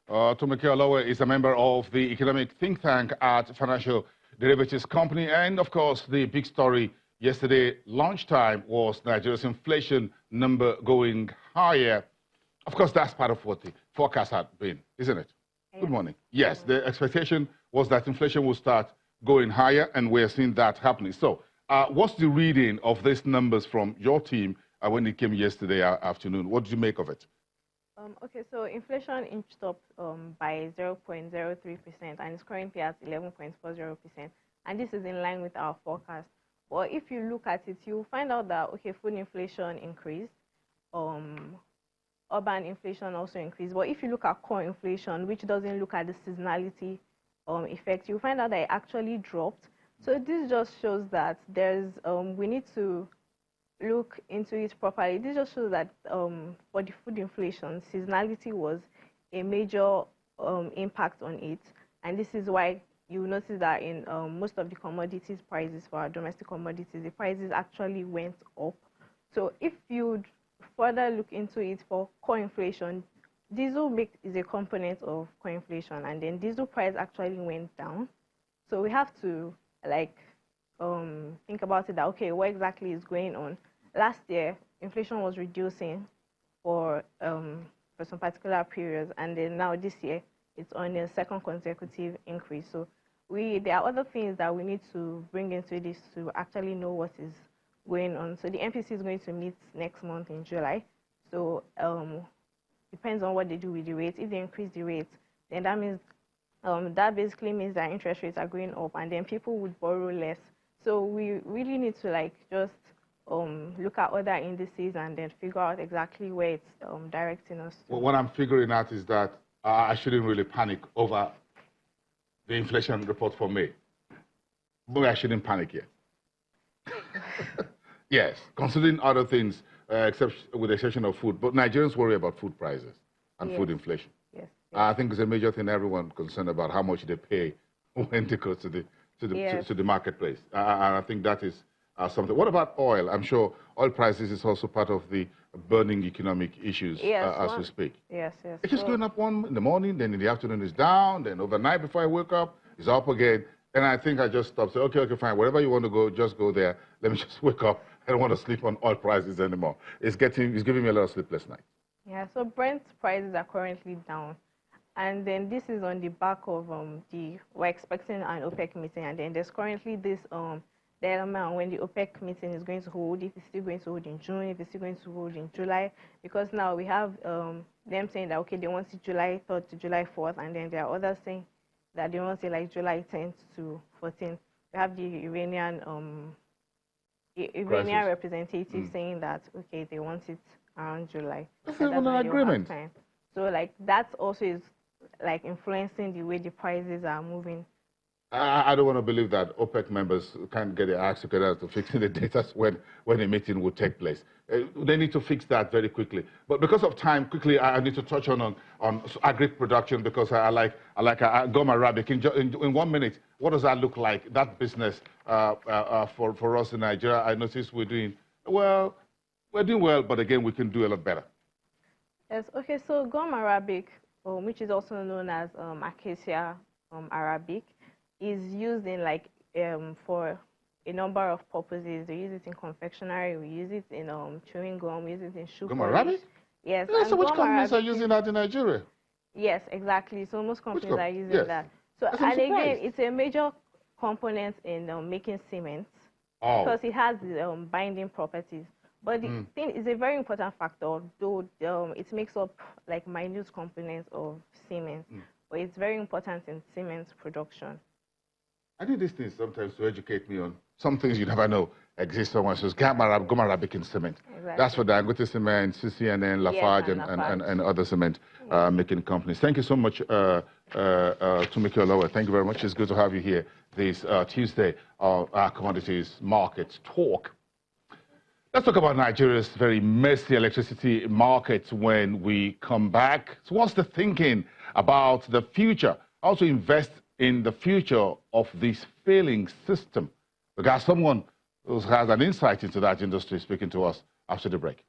Tumeke Olowe is a member of the economic think tank at Financial Derivatives Company. And of course, the big story yesterday lunchtime was Nigeria's inflation number going higher. Of course, that's part of what the forecast had been, isn't it? Yeah. Good morning. Yes, the expectation was that inflation will start going higher, and we're seeing that happening. So what's the reading of these numbers from your team when it came yesterday afternoon? What did you make of it? Okay, so inflation inched up by 0.03%, and it's currently at 11.40%. And this is in line with our forecast. But if you look at it, you'll find out that, okay, food inflation increased, urban inflation also increased. But if you look at core inflation, which doesn't look at the seasonality effect, you'll find out that it actually dropped. So this just shows that there's, we need to look into it properly. This just shows that for the food inflation, seasonality was a major impact on it. And this is why you notice that in most of the commodities prices for our domestic commodities, the prices actually went up. So if you further look into it for core inflation, diesel is a component of core inflation, and then diesel price actually went down. So we have to think about it that, okay, what exactly is going on? Last year, inflation was reducing for some particular periods, and then now this year, it's on a second consecutive increase. So there are other things that we need to bring into this to actually know what is going on. So the MPC is going to meet next month in July. So depends on what they do with the rates. If they increase the rates, then that means that basically means that interest rates are going up, and then people would borrow less. So we really need to just look at other indices and then figure out exactly where it's directing us to. Well, what I'm figuring out is that I shouldn't really panic over the inflation report for May. But I shouldn't panic yet. Yes, considering other things, with the exception of food. But Nigerians worry about food prices and food inflation. Yes. I think it's a major thing everyone concerned about how much they pay when they go to the marketplace. And I think that is something. What about oil? I'm sure oil prices is also part of the burning economic issues as we speak. Yes. It's just going up one in the morning, then in the afternoon it's down, then overnight before I wake up, it's up again. And I think I just stopped, say, okay, fine, wherever you want to go, just go there. Let me just wake up. I don't want to sleep on oil prices anymore. It's giving me a lot of sleepless nights. Yeah, so Brent prices are currently down. And then this is on the back of we're expecting an OPEC meeting, and then there's currently this dilemma on when the OPEC meeting is going to hold, if it's still going to hold in June, if it's still going to hold in July, because now we have them saying that, okay, they want it July 3rd to July 4th, and then there are others saying that they want it July 10th to 14th. We have the Iranian representative saying that, okay, they want it around July. That's an agreement. So that also is influencing the way the prices are moving. I don't want to believe that OPEC members can't get their acts together to fixing the data when a meeting would take place. They need to fix that very quickly. But because of time, quickly, I need to touch on agri production, because I like Gom Arabic. In 1 minute, what does that look like, that business for us in Nigeria? I noticed we're doing well, but again, we can do a lot better. Yes, okay, so Gom Arabic, which is also known as Acacia Arabic, is used in for a number of purposes. We use it in confectionery, we use it in chewing gum, we use it in shoe polish. Gom Arabic? Yes. Yeah, so which companies are using that in Nigeria? Yes, exactly. So most companies are using that. So and again, it's a major component in making cement because it has binding properties. But the thing is a very important factor, though it makes up minute components of cement, but it's very important in cement production. I do these things sometimes to educate me on some things you never know exist somewhere. So it's Gom Arabic in cement. Exactly. That's for Dangote Cement, CCNN, Lafarge, and other cement making companies. Thank you so much, Tumeke Olowe. Thank you very much. It's good to have you here this Tuesday on our Commodities Markets Talk. Let's talk about Nigeria's very messy electricity market when we come back. So what's the thinking about the future? Also invest in the future of this failing system. We got someone who has an insight into that industry speaking to us after the break.